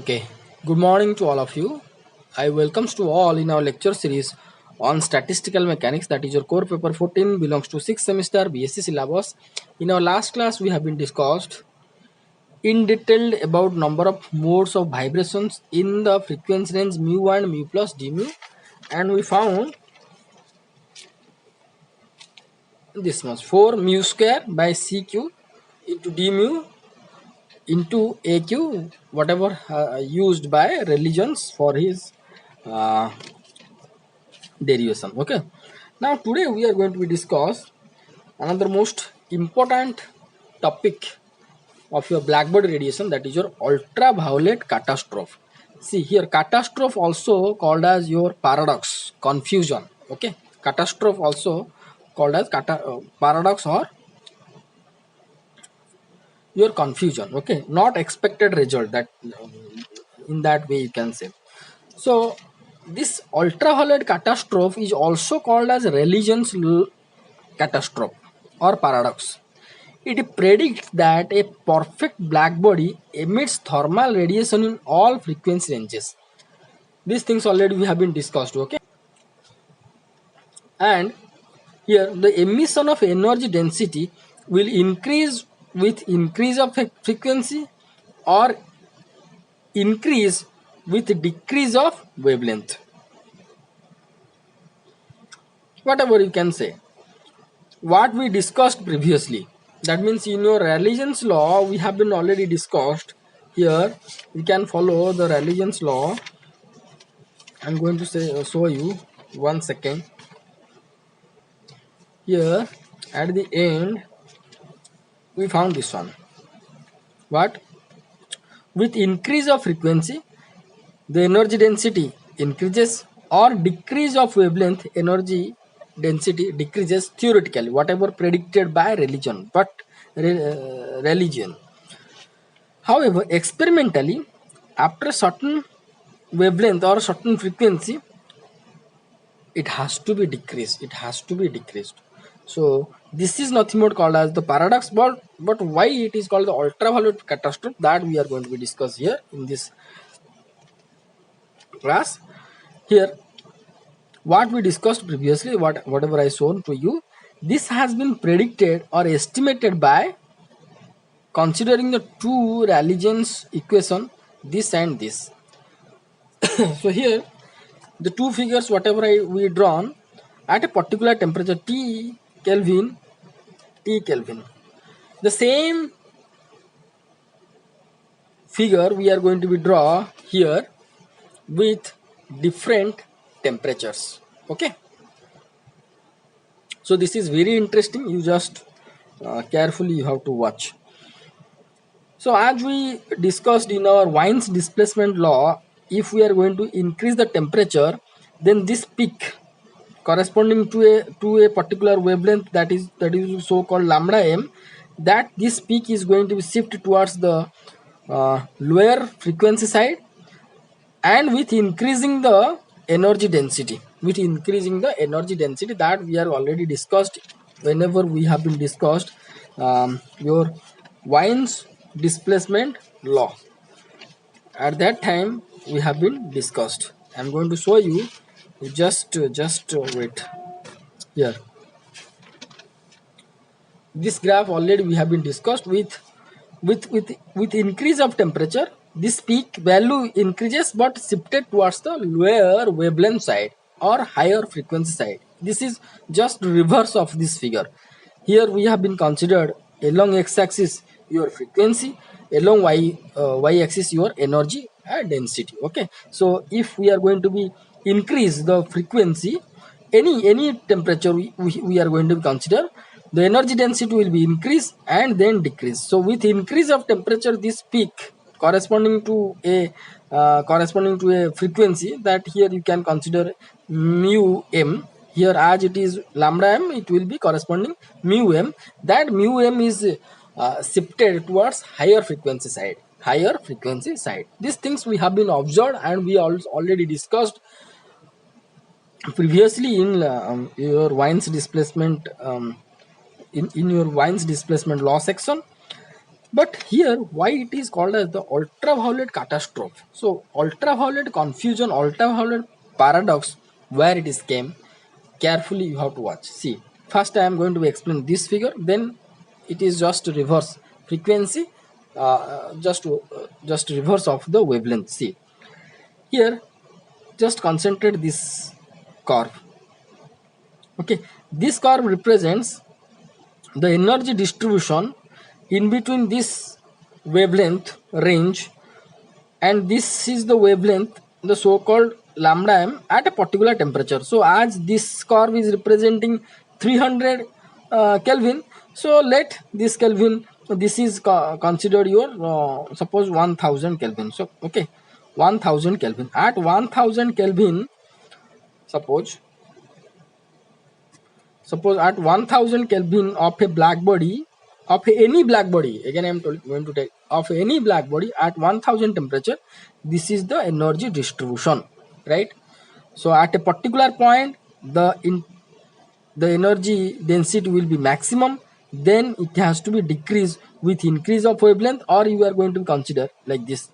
Okay, good morning to all of you. I welcomes to all in our lecture series on statistical mechanics, that is your core paper 14, belongs to 6th semester BSc syllabus. In our last class we have been discussed in detail about number of modes of vibrations in the frequency range mu1 mu plus d mu, and we found this much 4 mu square by cq into d mu into aq, whatever used by religions for his uh, derivation. Okay, now today we are going to be discuss another most important topic of your blackbody radiation, that is your ultraviolet catastrophe. See here, catastrophe also called as your paradox, confusion. Okay, catastrophe also called as paradox or your confusion. Okay, not expected result, that in that way you can say. So this ultraviolet catastrophe is also called as religion's catastrophe or paradox. It predicts that a perfect black body emits thermal radiation in all frequency ranges. These things already we have been discussed, okay? And here the emission of energy density will increase with increase of frequency or increase with decrease of wavelength. Whatever you can say. What we discussed previously, that means in your religions law we have been already discussed. Here we can follow the religions law. I'm going to say show you 1 second. Here at the end we found this one. What? With increase of frequency the energy density increases, or decrease of wavelength energy density decreases theoretically, whatever predicted by religion. But religion, however, experimentally, after certain wavelength or certain frequency, it has to be decreased. It has to be decreased. So this is nothing more called as the paradox. But why it is called the ultraviolet catastrophe, that we are going to be discuss here in this class. Here, what we discussed previously, whatever I shown to you, this has been predicted or estimated by considering the two religions equation, this and this. So here the two figures whatever we drawn at a particular temperature T Kelvin, the same figure we are going to be draw here with different temperatures. Okay, so this is very interesting, you just carefully you have to watch. So as we discussed in our Wien's displacement law, if we are going to increase the temperature, then this peak corresponding to a particular wavelength, that is so called lambda m, that this peak is going to be shifted towards the lower frequency side, and with increasing the energy density, that we are already discussed whenever we have been discussed your Wien's displacement law. At that time we have been discussed. I'm going to show you, just wait. Here, this graph already we have been discussed. With increase of temperature, this peak value increases but shifted towards the lower wavelength side or higher frequency side. This is just reverse of this figure. Here we have been considered along x-axis your frequency, along y-axis your energy density. Okay, so if we are going to be increase the frequency, any temperature we are going to consider, the energy density will be increase and then decrease. So with increase of temperature, this peak corresponding to a frequency, that here you can consider mu m. Here as it is lambda m, it will be corresponding mu m. That mu m is shifted towards higher frequency side. These things we have been observed and we also already discussed previously in your Wien's displacement in your Wien's displacement law section. But here, why it is called as the ultraviolet catastrophe? So, ultraviolet confusion, ultraviolet paradox, where it is came, carefully you have to watch. See, first I am going to explain this figure, then it is just reverse frequency, just reverse of the wavelength. See, here, just concentrate this curve. Okay, this curve represents the energy distribution in between this wavelength range, and this is the wavelength, the so called lambda m at a particular temperature. So as this curve is representing 300 Kelvin, so let this Kelvin, this is considered your suppose 1000 Kelvin. So okay, 1000 Kelvin, at 1000 Kelvin, suppose at 1000 Kelvin of a black body, of any black body, again I am going to take of any black body at 1000 temperature, this is the energy distribution, right? So at a particular point, the energy density will be maximum, then it has to be decreased with increase of wavelength, or you are going to consider like this,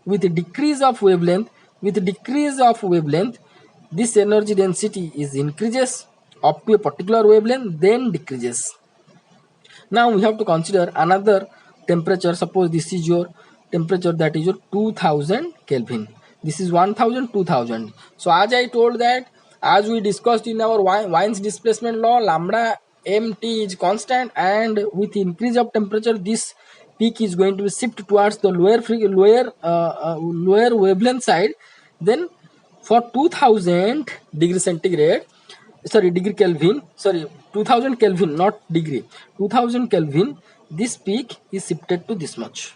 with decrease of wavelength, this energy density is increases up to a particular wavelength, then decreases. Now we have to consider another temperature. Suppose this is your temperature, that is your 2000 Kelvin. This is 1000, 2000. So as I told that, as we discussed in our Wien's displacement law, lambda mt is constant, and with increase of temperature, this peak is going to shift towards the lower wavelength side. Then for 2000 degree centigrade, sorry, degree Kelvin, sorry, 2000 Kelvin, not degree, 2000 Kelvin, this peak is shifted to this much,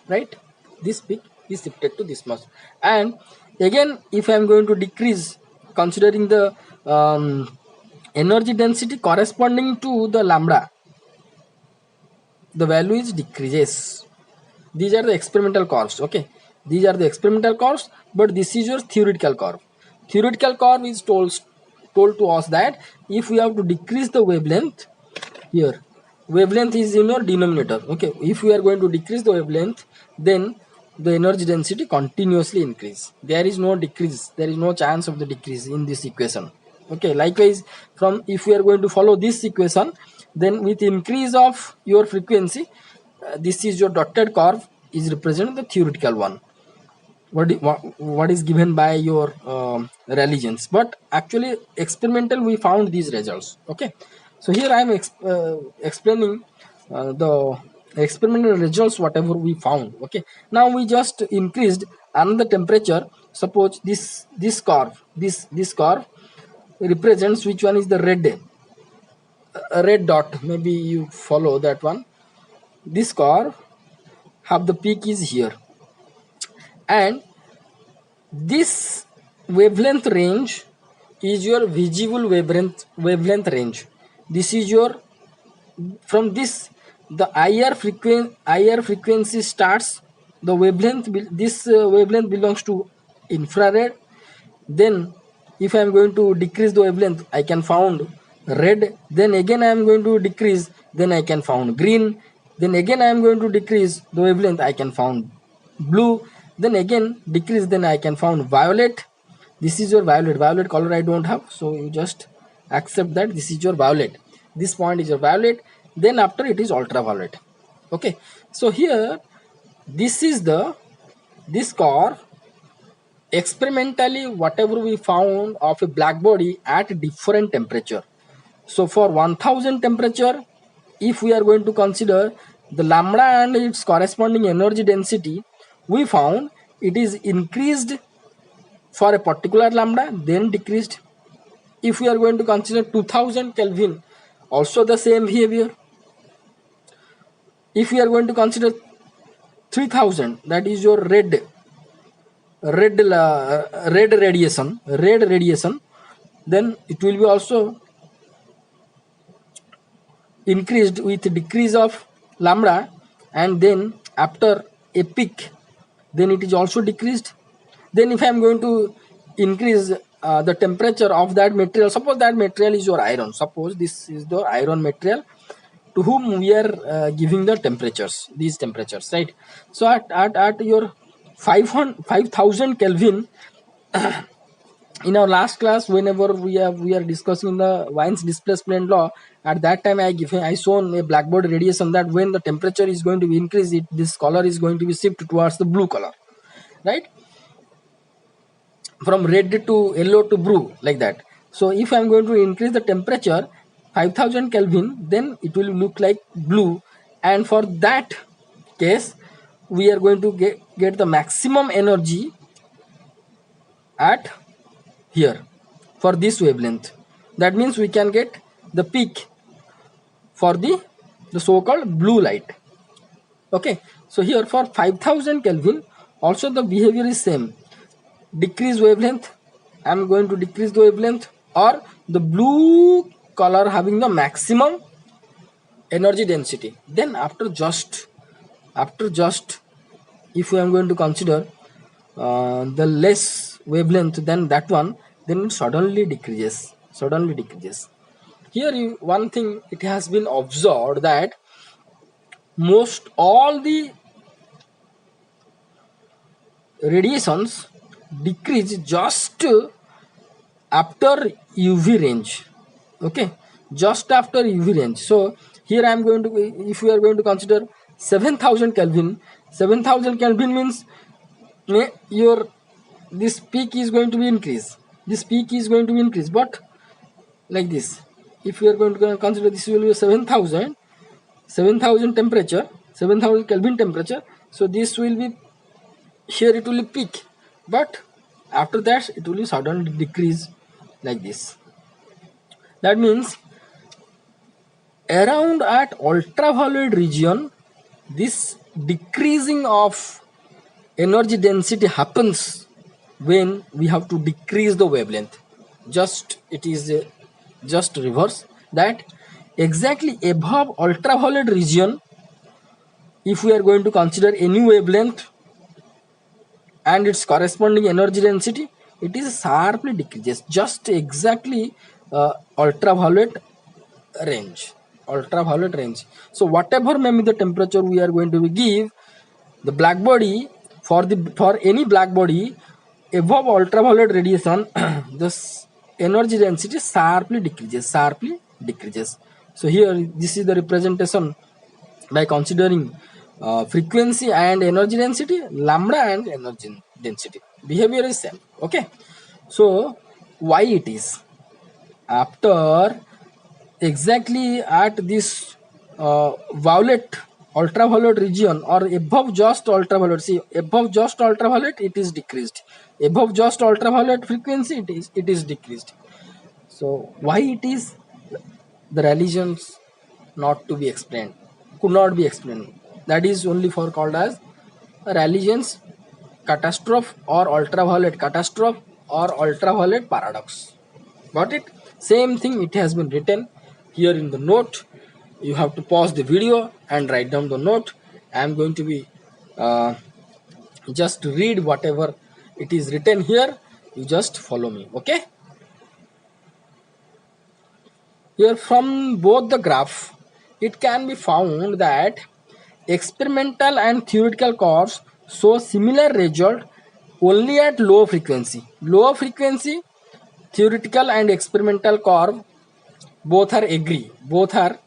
right? This peak is shifted to this much. And again, if I am going to decrease, considering the energy density corresponding to the lambda, the value is decreases. These are the experimental curves. Okay, these are the experimental curves, but this is your theoretical curve. Theoretical curve is told to us that if we have to decrease the wavelength, here wavelength is in your denominator. Okay, if we are going to decrease the wavelength, then the energy density continuously increase. There is no decrease, there is no chance of the decrease in this equation. Okay, likewise, from if we are going to follow this equation, then with increase of your frequency, this is your dotted curve is represent the theoretical one, what is given by your religions, but actually experimental we found these results. Okay, so here I am explaining the experimental results whatever we found. Okay, now we just increased another temperature. Suppose this curve, this curve represents, which one is the red dot, maybe you follow that one. This curve have the peak is here, and this wavelength range is your visible wavelength range. This is your, from this, the IR frequency starts, the wavelength, this wavelength belongs to infrared. Then if I am going to decrease the wavelength, I can found red, then again I am going to decrease, then I can found green, then again I am going to decrease the wavelength, I can found blue, then again decrease, then I can found violet. This is your violet color I don't have, so you just accept that this is your violet, this point is your violet, then after it is ultraviolet. Okay, so here this is this curve experimentally whatever we found of a black body at different temperature. So for 1000 temperature, if we are going to consider the lambda and its corresponding energy density, we found it is increased for a particular lambda, then decreased. If we are going to consider 2000 Kelvin, also the same behavior. If we are going to consider 3000, that is your red radiation, then it will be also increased with decrease of lambda, and then after a peak, then it is also decreased. Then if I am going to increase the temperature of that material, suppose that material is your iron, suppose this is the iron material, to whom we are giving the temperatures, these temperatures, right? So at your 5000 Kelvin, in our last class, whenever we are discussing the Wien's displacement law, at that time I shown a blackboard radiation that when the temperature is going to be increased, this color is going to be shifted towards the blue color, right? From red to yellow to blue, like that. So if I'm going to increase the temperature 5000 Kelvin, then it will look like blue, and for that case we are going to get the maximum energy at here for this wavelength. That means we can get the peak for the so-called blue light. Okay, so here for 5000 Kelvin also the behavior is same. Decrease wavelength, I'm going to decrease the wavelength, or the blue color having the maximum energy density. Then after just if we are going to consider the less wavelength than that one, then it suddenly decreases. Here one thing it has been observed that most all the radiations decrease just after UV range. Okay, just after UV range. So here I am going to, if we are going to consider 7000 Kelvin, 7000 Kelvin means your this peak is going to be increased. This peak is going to be increased, but like this. If we are going to consider this will be 7000 temperature, 7000 Kelvin temperature. So this will be here, it will be peak, but after that it will be suddenly decrease like this. That means around at ultraviolet region, this decreasing of energy density happens when we have to decrease the wavelength. Just it is just reverse that. Exactly above ultraviolet region, if we are going to consider any wavelength and its corresponding energy density, it is sharply decreases just exactly ultraviolet range. So whatever may be the temperature we are going to give the black body, for any black body above ultraviolet radiation this energy density sharply decreases. So here this is the representation by considering frequency and energy density, lambda and energy density. Behavior is same. Okay, so why it is after exactly at this ultraviolet region or above just ultraviolet, see above just ultraviolet it is decreased, above just ultraviolet frequency it is decreased. So why it is, the religions not to be explained, could not be explained. That is only for called as religions catastrophe or ultraviolet catastrophe or ultraviolet paradox. Got it? Same thing it has been written here in the note. You have to pause the video and write down the note. I am going to be just read whatever it is written here. You just follow me. Okay, here from both the graph it can be found that experimental and theoretical curves show similar result only at low frequency. Low frequency theoretical and experimental curve both are agree, both are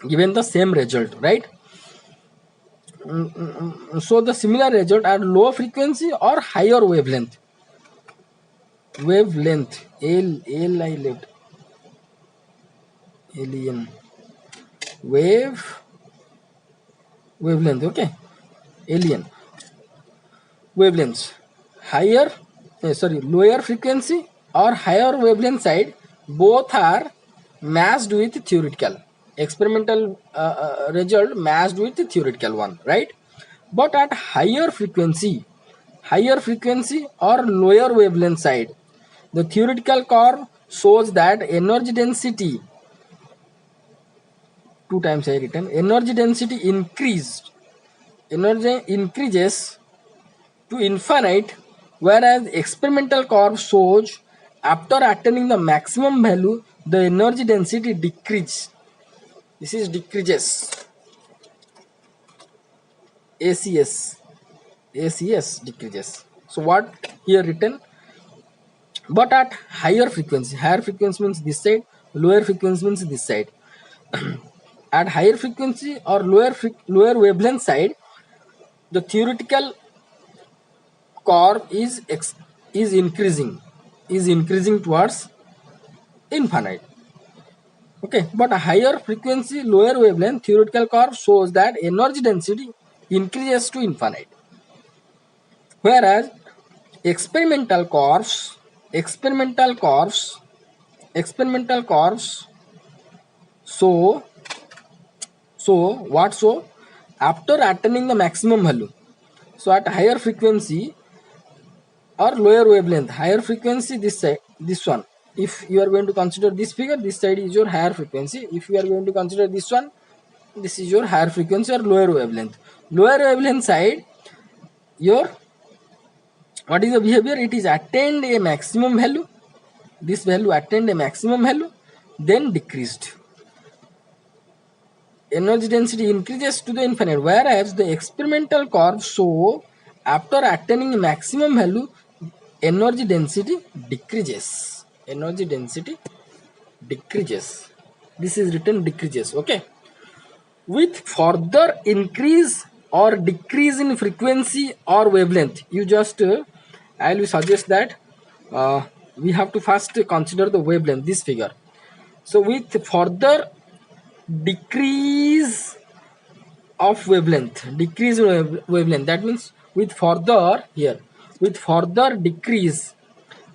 given the same result, right? So the similar result at low frequency or higher wavelength. I left alien wavelength. Okay, alien wavelengths, higher lower frequency or higher wavelength side, both are matched with theoretical. Experimental result matched with the theoretical one, right? But at higher frequency or lower wavelength side, the theoretical curve shows that energy density, two times I written, energy density increases to infinite, whereas experimental curve shows after attaining the maximum value the energy density decreases. This is decreases. ACS decreases. So what here written? But at higher frequency means this side, lower frequency means this side. At higher frequency or lower wavelength side, the theoretical curve is increasing towards infinite. Okay, but a higher frequency, lower wavelength theoretical curve shows that energy density increases to infinite, whereas experimental curves, experimental curves, experimental curves show what show after attaining the maximum value. So at higher frequency or lower wavelength, higher frequency this side, this one. If you are going to consider this figure, this side is your higher frequency. If you are going to consider this one, this is your higher frequency or lower wavelength. Lower wavelength side, your what is the behavior? It is attained a maximum value. This value attained a maximum value, then decreased. Energy density increases to the infinite, whereas the experimental curve show after attaining a maximum value, energy density decreases. Energy density decreases. This is written decreases. Okay. With further increase or decrease in frequency or wavelength, you just I will suggest that we have to first consider the wavelength, this figure. So with further decrease of wavelength, that means with further here, with further decrease,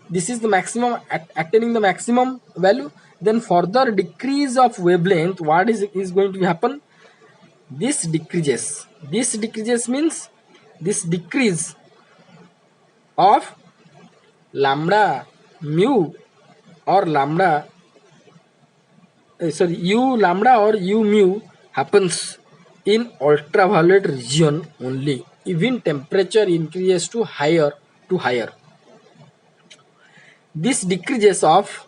this is the maximum, attaining the maximum value, then further decrease of wavelength, what is going to happen? This decreases. This decreases means this decrease of lambda mu or lambda u lambda or u mu happens in ultraviolet region only. Even temperature increases to higher. This decreases of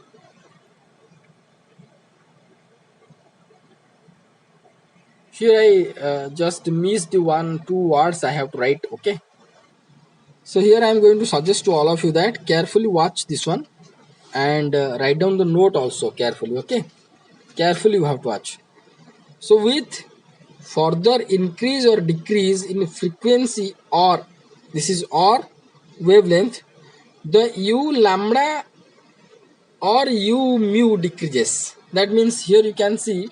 here I just missed 1-2 words I have to write. Okay, so here I am going to suggest to all of you that carefully watch this one and write down the note also carefully. Okay, carefully you have to watch. So with further increase or decrease in frequency or this is or wavelength, the u lambda or u mu decreases. That means here you can see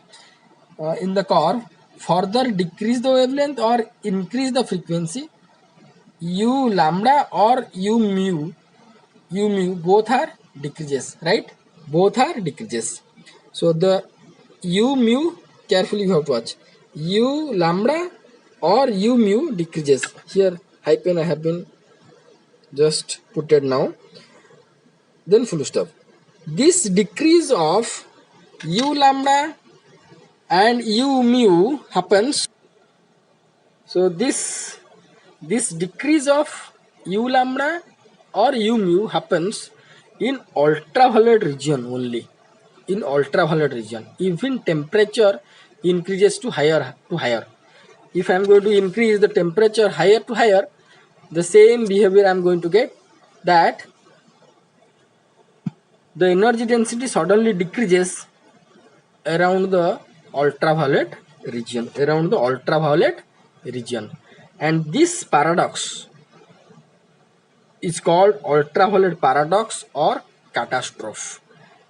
in the curve, further decrease the wavelength or increase the frequency, u lambda or u mu both are decreases, right? Both are decreases. So the u mu, carefully you have to watch, u lambda or u mu decreases. Here hyphen I have been just put it now, then full stop. This decrease of u lambda and u mu happens. So this decrease of u lambda or u mu happens in ultraviolet region only. In ultraviolet region, even temperature increases to higher. If I am going to increase the temperature higher to higher, the same behavior I am going to get, that the energy density suddenly decreases around the ultraviolet region, and this paradox is called ultraviolet paradox or catastrophe.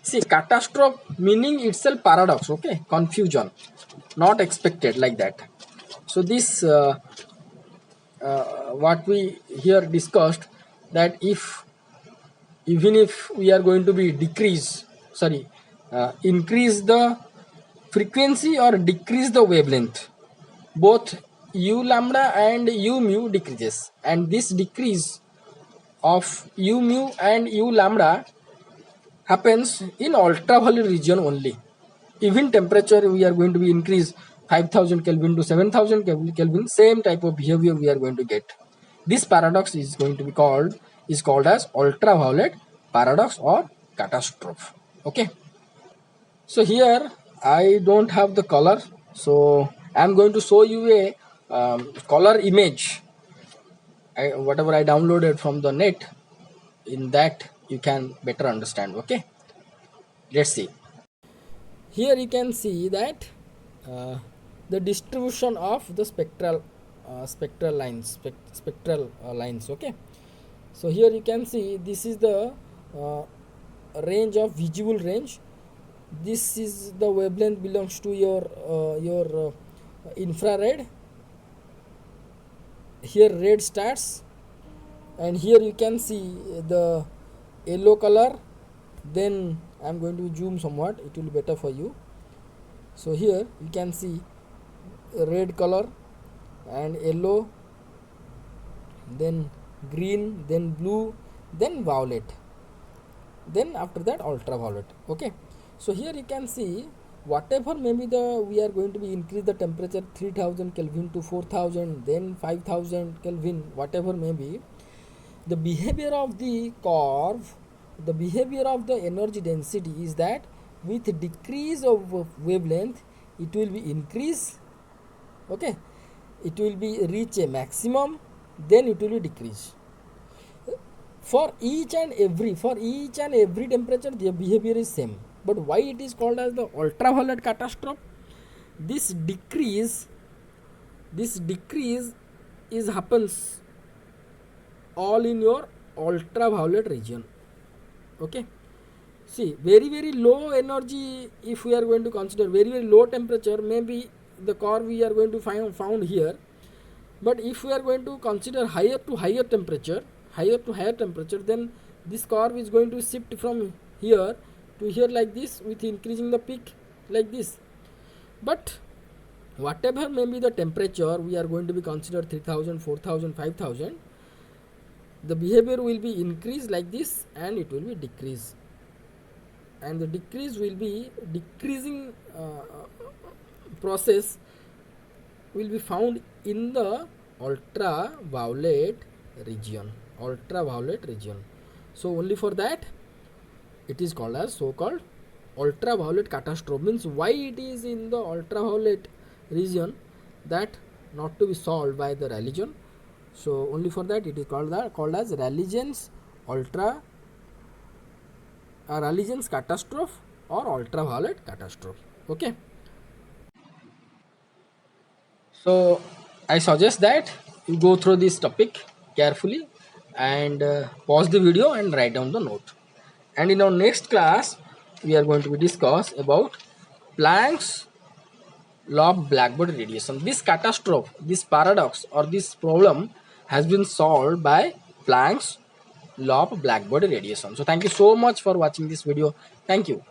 See, catastrophe meaning itself paradox. Okay, confusion, not expected, like that. So this what we here discussed, that even if we are going to be increase the frequency or decrease the wavelength, both u lambda and u mu decreases, and this decrease of u mu and u lambda happens in ultraviolet region only. Even temperature we are going to be increase 5000 Kelvin to 7000 Kelvin, same type of behavior we are going to get. This paradox is going to be called as ultraviolet paradox or catastrophe. Okay, so here I don't have the color, so I'm going to show you a color image. Whatever I downloaded from the net, in that you can better understand. Okay, let's see. Here you can see that uh, the distribution of the spectral lines. Okay, so here you can see this is the uh, range of visible range. This is the wavelength belongs to your infrared. Here red starts, and here you can see the yellow color. Then I'm going to zoom somewhat, it will be better for you. So here you can see red color and yellow, then green, then blue, then violet, then after that ultraviolet. Okay, so here you can see whatever maybe we are going to be increase the temperature 3000 Kelvin to 4000, then 5000 Kelvin, whatever may be the behavior of the curve, the behavior of the energy density is that with decrease of wavelength it will be increase. Okay, it will be reach a maximum, then it will be decrease. For each and every temperature the behavior is same, but why it is called as the ultraviolet catastrophe? this decrease this decrease is happens all in your ultraviolet region. Okay, see, very low energy, if we are going to consider very low temperature, maybe the curve we are going to found here. But if we are going to consider higher to higher temperature, then this curve is going to shift from here to here like this, with increasing the peak like this. But whatever may be the temperature we are going to be considered 3000, 4000, 5000, the behavior will be increased like this, and it will be decrease, and the decrease will be decreasing process will be found in the ultraviolet region. So only for that it is called as so called ultraviolet catastrophe. Means why it is in the ultraviolet region, that not to be solved by the religion. So only for that it is called as Rayleigh's catastrophe or ultraviolet catastrophe. Okay, so I suggest that you go through this topic carefully and pause the video and write down the note. And in our next class we are going to be discuss about Planck's law of blackbody radiation. This catastrophe, this paradox or this problem has been solved by Planck's law of blackbody radiation. So thank you so much for watching this video. Thank you.